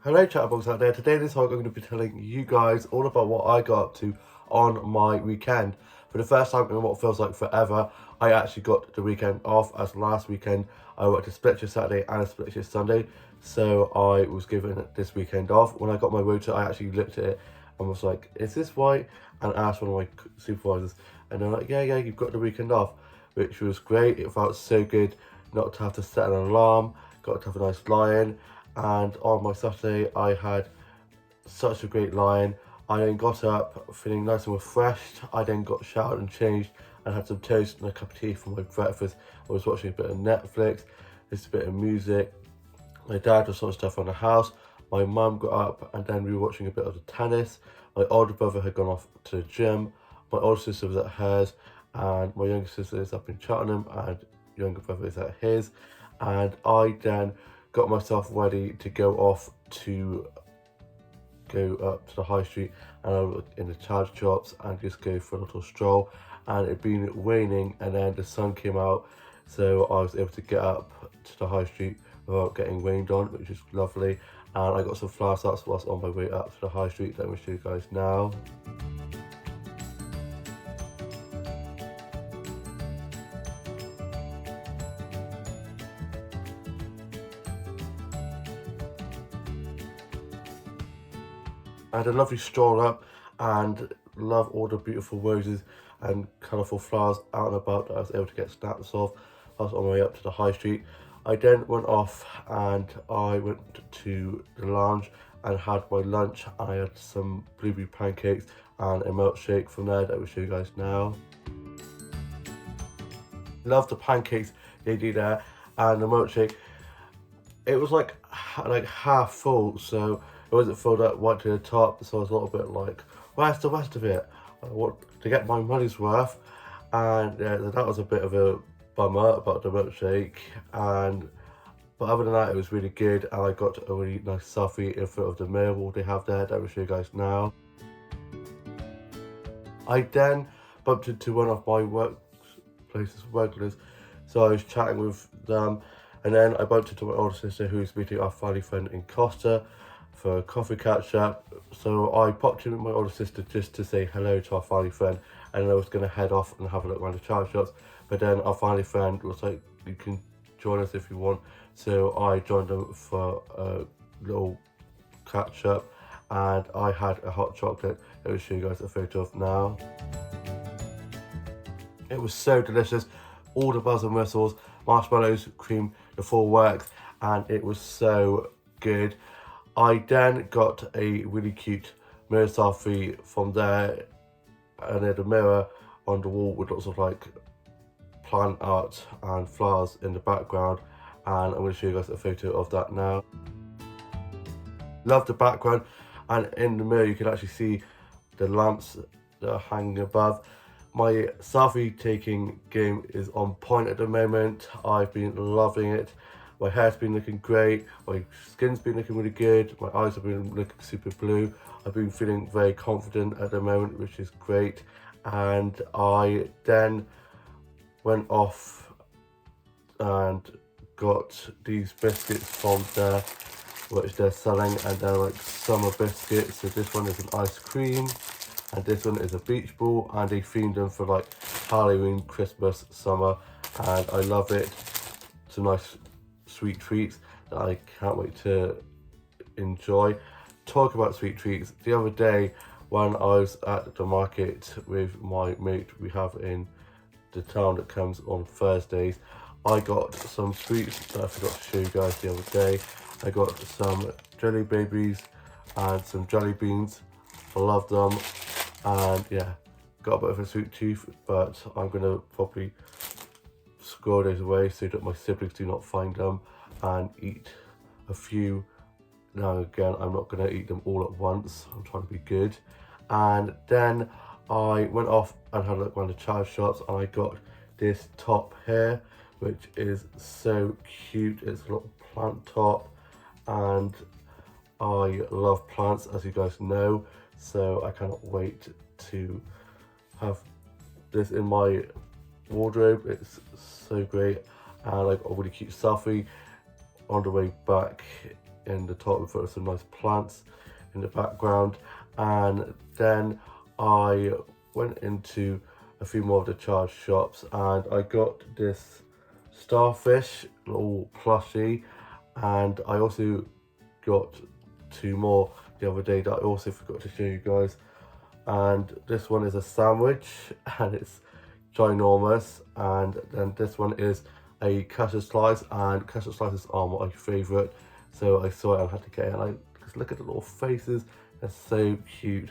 Hello chatterbox out there. Today this vlog I'm going to be telling you guys all about what I got up to on my weekend. For the first time in what feels like forever, I actually got the weekend off, as last weekend I worked a split shift Saturday and a split shift Sunday. So I was given this weekend off. When I got my rota, I actually looked at it and was like, is this right? And asked one of my supervisors, and they're like, yeah, you've got the weekend off, which was great. It felt so good not to have to set an alarm, got to have a nice lie-in. And on my Saturday, I had such a great lie-in. I then got up feeling nice and refreshed. I then got showered and changed and had some toast and a cup of tea for my breakfast. I was watching a bit of Netflix, just a bit of music. My dad was sort of stuff on the house. My mum got up and then we were watching a bit of the tennis. My older brother had gone off to the gym. My older sister was at hers, and my younger sister is up in Cheltenham, and younger brother is at his. And I then got myself ready to go off to go up to the high street and I was in the charge shops and just go for a little stroll. And it had been raining and then the sun came out, so I was able to get up to the high street without getting rained on, which is lovely. And I got some flower starts whilst on my way up to the high street that I'm going to show you guys now. I had a lovely stroll up and love all the beautiful roses and colourful flowers out and about that I was able to get snaps of. I was on my way up to the high street. I then went off and I went to the lounge and had my lunch. I had some blueberry pancakes and a milkshake from there that I will show you guys now. Love the pancakes they do there, and the milkshake, it was like half full, so it wasn't filled up right to the top, so I was a little bit like, where's the rest of it? I want to get my money's worth. And that was a bit of a bummer about the milkshake, but other than that it was really good, and I got a really nice selfie in front of the mirror they have there that I will show you guys now. I then bumped into one of my workplace's regulars, so I was chatting with them, and then I bumped into my older sister who's meeting our family friend in Costa for a coffee catch up. So I popped in with my older sister just to say hello to our family friend, and then I was going to head off and have a look around the charity shops, but then our family friend was like, you can join us if you want. So I joined them for a little catch up, and I had a hot chocolate that I'll show you guys a photo of now. It was so delicious, all the bells and whistles, marshmallows, cream, the full works, and it was so good. I then got a really cute mirror selfie from there, and there's a mirror on the wall with lots of like plant art and flowers in the background, and I'm going to show you guys a photo of that now. Love the background, and in the mirror you can actually see the lamps that are hanging above. My selfie taking game is on point at the moment. I've been loving it. My hair's been looking great, my skin's been looking really good, my eyes have been looking super blue. I've been feeling very confident at the moment, which is great. And I then went off and got these biscuits from there, which they're selling, and they're like summer biscuits. So this one is an ice cream, and this one is a beach ball, and they themed them for like Halloween, Christmas, summer, and I love it. Some nice sweet treats that I can't wait to enjoy. Talk about sweet treats, the other day when I was at the market with my mate we have in the town that comes on Thursdays, I got some sweets that I forgot to show you guys the other day. I got some jelly babies and some jelly beans. I love them, and yeah, got a bit of a sweet tooth, but I'm gonna probably squirrel those away so that my siblings do not find them, and eat a few now and again. I'm not going to eat them all at once, I'm trying to be good. And then I went off and had a look around the charity shops, and I got this top here, which is so cute. It's a little plant top, and I love plants, as you guys know, so I cannot wait to have this in my wardrobe. It's so great. And I got a really cute selfie on the way back in the top with some nice plants in the background. And then I went into a few more of the charge shops and I got this starfish, little plushie, and I also got 2 more the other day that I also forgot to show you guys. And this one is a sandwich and it's ginormous, and then this one is a custard slice, and custard slices are my favourite, so I saw it and had to get it. And I just look at the little faces, they're so cute.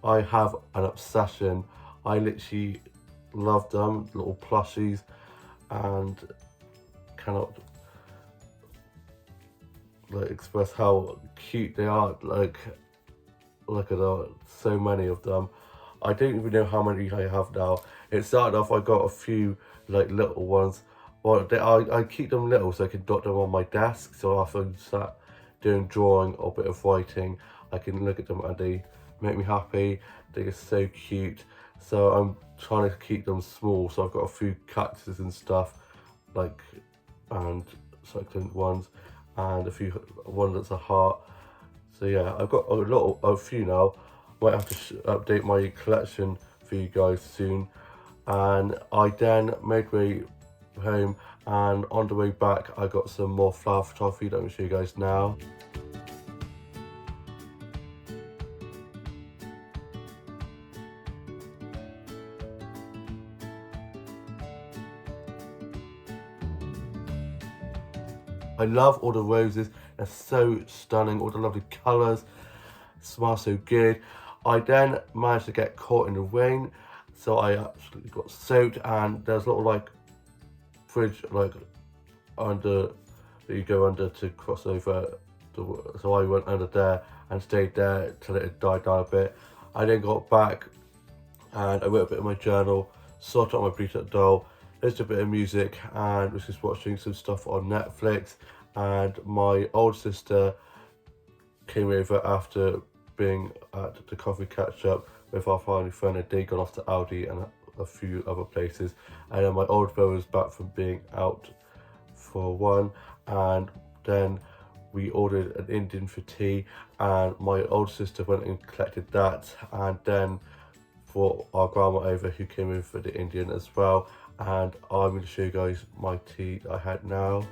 I have an obsession. I literally love them, little plushies, and cannot express how cute they are. Look at so many of them. I don't even know how many I have now. It started off, I got a few little ones. Well, I keep them little so I can dot them on my desk. So after I'm sat doing drawing or a bit of writing, I can look at them and they make me happy. They are so cute. So I'm trying to keep them small. So I've got a few cactuses and stuff, and succulent ones, and one that's a heart. So yeah, I've got a few now. Might have to update my collection for you guys soon. And I then made way home, and on the way back I got some more flower photography that I'm going to show you guys now. I love all the roses, they're so stunning, all the lovely colours, smell so good. I then managed to get caught in the rain, so I absolutely got soaked, and there's a little fridge under that you go under to cross over, so I went under there and stayed there till it had died down a bit. I then got back and I wrote a bit in my journal, sorted out my Bleach doll, listened to a bit of music, and was just watching some stuff on Netflix. And my old sister came over after being at the coffee catch up with our family friend, and they gone off to Aldi and a few other places. And then my old brother was back from being out for one, and then we ordered an Indian for tea, and my old sister went and collected that, and then brought our grandma over who came in for the Indian as well. And I'm going to show you guys my tea that I had now.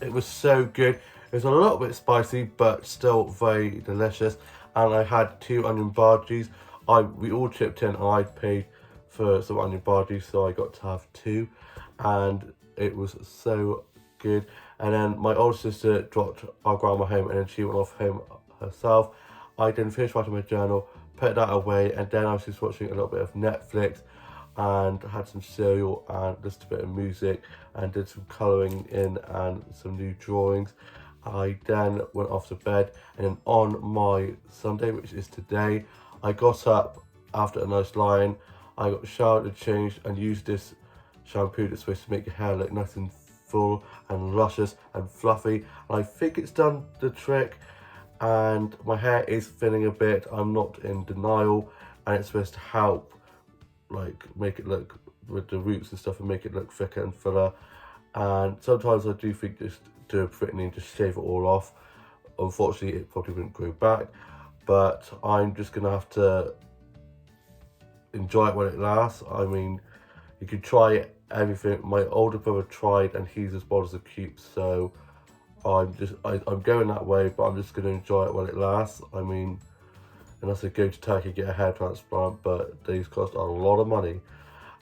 It was so good. It was a little bit spicy, but still very delicious. And I had 2 onion bhajis. We all chipped in, and I paid for some onion bhajis, so I got to have 2. And it was so good. And then my older sister dropped our grandma home, and then she went off home herself. I then finished writing my journal, put that away, and then I was just watching a little bit of Netflix, and had some cereal and listened to a bit of music, and did some colouring in and some new drawings. I then went off to bed, and then on my Sunday, which is today, I got up after a nice lie-in. I got showered and changed and used this shampoo that's supposed to make your hair look nice and full and luscious and fluffy, and I think it's done the trick. And my hair is thinning a bit, I'm not in denial, and it's supposed to help make it look with the roots and stuff and make it look thicker and fuller. And sometimes I do think just do a threatening and just shave it all off. Unfortunately, it probably wouldn't grow back, but I'm just gonna have to enjoy it when it lasts. I mean, you could try everything. My older brother tried, and he's as bold as a cube, so I'm going that way, but I'm just going to enjoy it while it lasts. I mean, unless I go to Turkey get a hair transplant, but these cost a lot of money.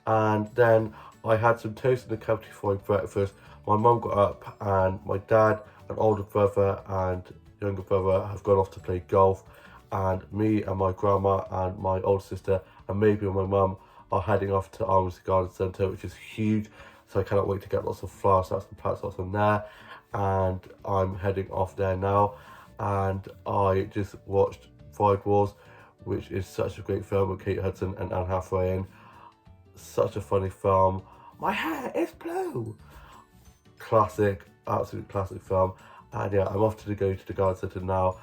And then I had some toast and a cup of tea for my breakfast. My mum got up, and my dad, an older brother and younger brother have gone off to play golf, and me and my grandma and my older sister and maybe my mum are heading off to Arms Garden Centre, which is huge, so I cannot wait to get lots of flowers, and plants on there. And I'm heading off there now, and I just watched Bride Wars, which is such a great film with Kate Hudson and Anne Hathaway in. Such a funny film. My hair is blue. Classic, absolute classic film. And yeah, I'm off to go to the garden centre now.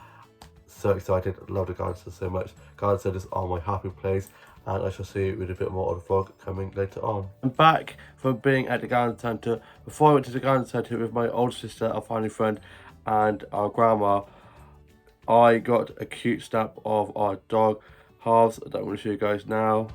so excited. I love the garden centre so much. Garden centres are my happy place, and I shall see you with a bit more of the vlog coming later on. I'm back from being at the garden centre. Before I went to the garden centre with my older sister, our family friend, and our grandma, I got a cute snap of our dog, Halves, that I'm going to show you guys now.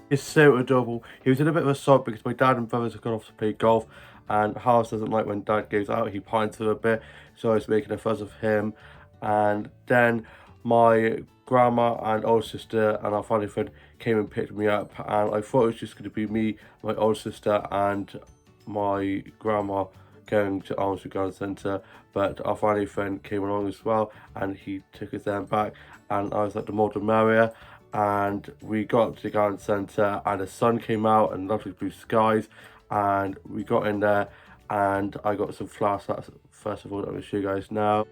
It's so adorable. He was in a bit of a sob because my dad and brothers have gone off to play golf, and Halves doesn't like when dad goes out. He pines for a bit, so I was making a fuss of him. And then my grandma and older sister and our family friend came and picked me up, and I thought it was just going to be me, my older sister, and my grandma going to Armstrong Garden Centre, but our family friend came along as well, and he took us then back, and I was like, the more the merrier. And we got to the garden centre, and the sun came out and lovely blue skies, and we got in there, and I got some flowers. That's first of all, I'm going to show you guys now.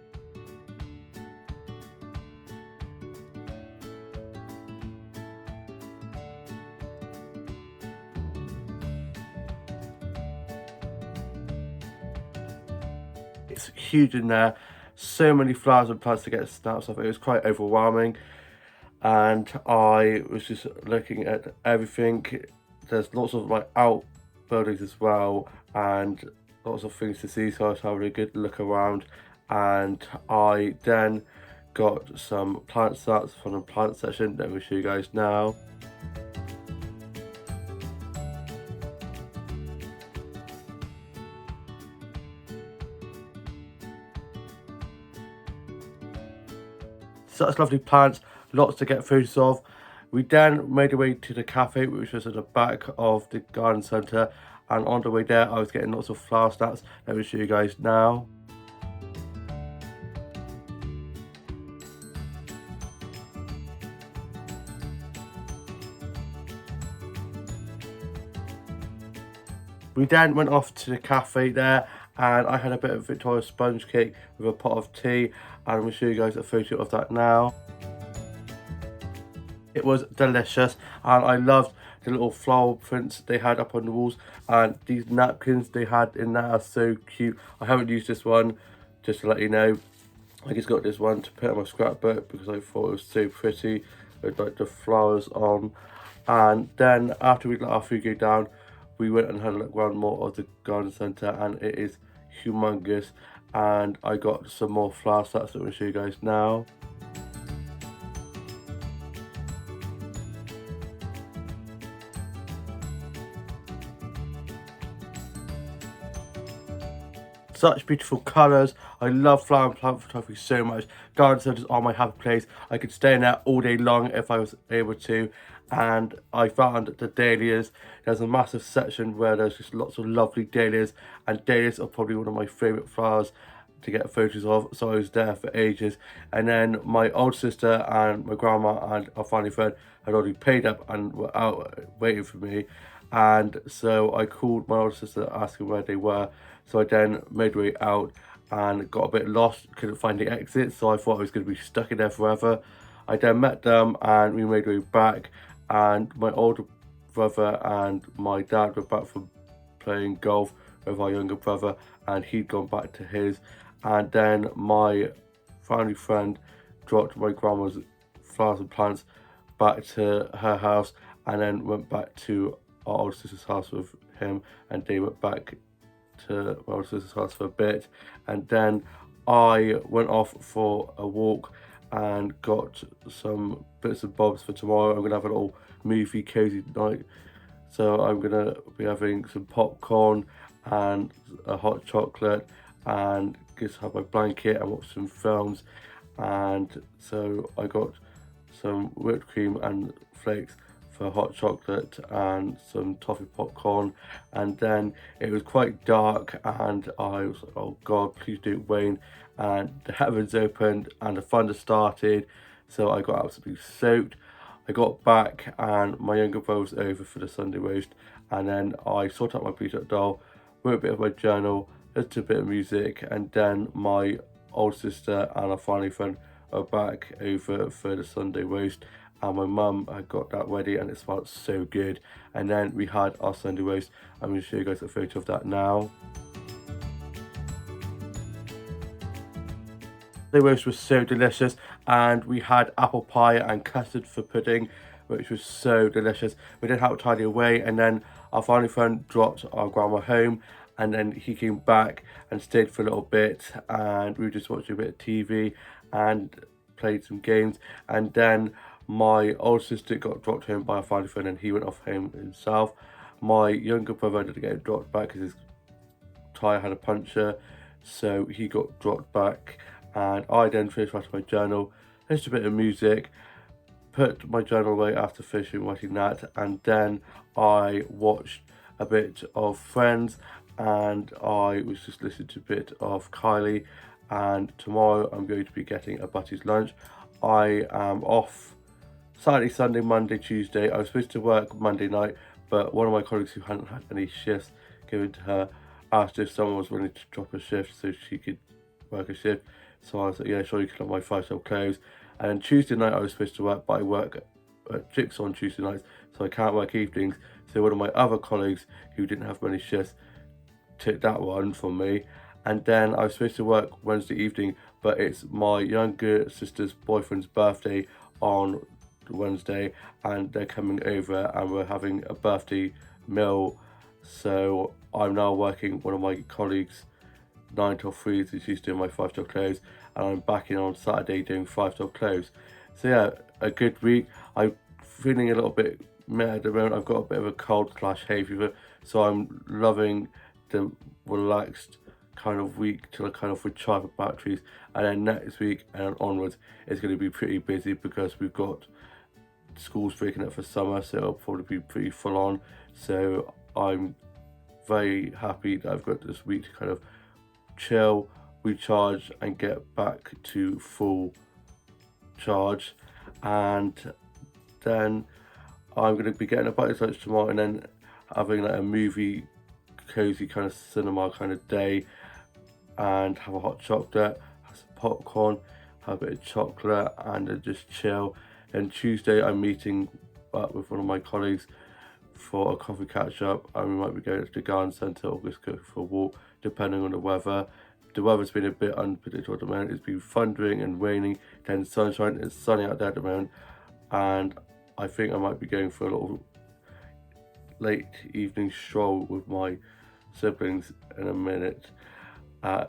It's huge in there, so many flowers and plants to get snaps of. It was quite overwhelming, and I was just looking at everything. There's lots of like outbuildings as well, and lots of things to see, so I was having a good look around. And I then got some plant starts from the plant section that we'll show you guys now. Such lovely plants, lots to get photos of. We then made our way to the cafe, which was at the back of the garden centre, and on the way there I was getting lots of flower snaps that I'll show you guys now. We then went off to the cafe there, and I had a bit of Victoria sponge cake with a pot of tea, and I'm going to show you guys a photo of that now. It was delicious, and I loved the little flower prints they had up on the walls, and these napkins they had in there are so cute. I haven't used this one, just to let you know. I just got this one to put on my scrapbook because I thought it was so pretty with like the flowers on. And then after we let our food go down, we went and had a look around more of the garden centre, and it is humongous. And I got some more flower sets that I'm going to show you guys now. Such beautiful colours. I love flower and plant photography so much. Garden centres are my happy place. I could stay in there all day long if I was able to. And I found the dahlias. There's a massive section where there's just lots of lovely dahlias, and dahlias are probably one of my favourite flowers to get photos of, so I was there for ages. And then my old sister and my grandma and our family friend had already paid up and were out waiting for me, and so I called my older sister asking where they were. So I then made my way out and got a bit lost, couldn't find the exit, so I thought I was going to be stuck in there forever. I then met them and we made our way back, and my older brother and my dad were back from playing golf with our younger brother, and he'd gone back to his. And then my family friend dropped my grandma's flowers and plants back to her house, and then went back to our older sister's house with him, and they went back to my older sister's house for a bit. And then I went off for a walk and got some bits and bobs for tomorrow. I'm gonna have a little movie cozy night, so I'm gonna be having some popcorn and a hot chocolate, and just have my blanket and watch some films. And so I got some whipped cream and flakes for hot chocolate and some toffee popcorn. And then it was quite dark, and I was like, oh god, please don't rain. And the heavens opened and the thunder started, so I got absolutely soaked. I got back and my younger brother was over for the Sunday roast, and then I sorted out my beat up doll, wrote a bit of my journal, listened to a bit of music, and then my old sister and a family friend are back over for the Sunday roast, and my mum had got that ready and it smelled so good. And then we had our Sunday roast. I'm going to show you guys a photo of that now. The roast was so delicious, and we had apple pie and custard for pudding, which was so delicious. We did help tidy away, and then our family friend dropped our grandma home, and then he came back and stayed for a little bit, and we were just watching a bit of TV and played some games. And then my older sister got dropped home by a family friend, and he went off home himself. My younger brother didn't get dropped back because his tyre had a puncture, so he got dropped back. And I then finished writing my journal, listened to a bit of music, put my journal away after finishing writing that, and then I watched a bit of Friends, and I was just listening to a bit of Kylie. And tomorrow I'm going to be getting a butty's lunch. I am off Saturday, Sunday, Monday, Tuesday. I was supposed to work Monday night, but one of my colleagues who hadn't had any shifts given to her asked if someone was willing to drop a shift so she could work a shift. So I was like, yeah, sure, you can have my 5-star clothes. And then Tuesday night I was supposed to work, but I work at Jigsaw on Tuesday nights, so I can't work evenings. So one of my other colleagues who didn't have many shifts took that one from me. And then I was supposed to work Wednesday evening, but it's my younger sister's boyfriend's birthday on Wednesday, and they're coming over and we're having a birthday meal. So I'm now working one of my colleagues 9 till 3, so she's doing my 5-star clothes, and I'm back in on Saturday doing 5-star clothes. So yeah, a good week. I'm feeling a little bit meh at the moment. I've got a bit of a cold / hay fever, so I'm loving the relaxed kind of week till I kind of recharge my batteries. And then next week and onwards it's going to be pretty busy because we've got schools breaking up for summer, so it'll probably be pretty full on. So I'm very happy that I've got this week to kind of chill, recharge, and get back to full charge. And then I'm going to be getting a bite lunch tomorrow, and then having like a movie, cozy kind of cinema kind of day, and have a hot chocolate, have some popcorn, have a bit of chocolate, and then just chill. And Tuesday I'm meeting up with one of my colleagues for a coffee catch up, and we might be going to the garden centre or just go for a walk depending on the weather. The weather's been a bit unpredictable at the moment. It's been thundering and raining, then sunshine. It's sunny out there at the moment, and I think I might be going for a little late evening stroll with my siblings in a minute,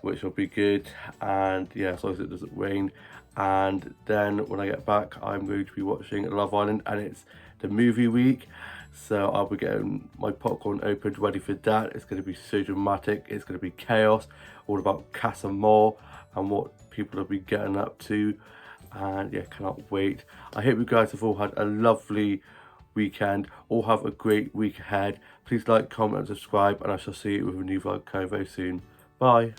which will be good. And yeah, as long as it doesn't rain. And then when I get back I'm going to be watching Love Island, and it's the movie week, so I'll be getting my popcorn opened ready for that. It's going to be so dramatic, it's going to be chaos, all about Cass and Moore and what people have been getting up to. And yeah, cannot wait. I hope you guys have all had a lovely weekend, all have a great week ahead. Please like, comment and subscribe, and I shall see you with a new vlog very soon. Bye.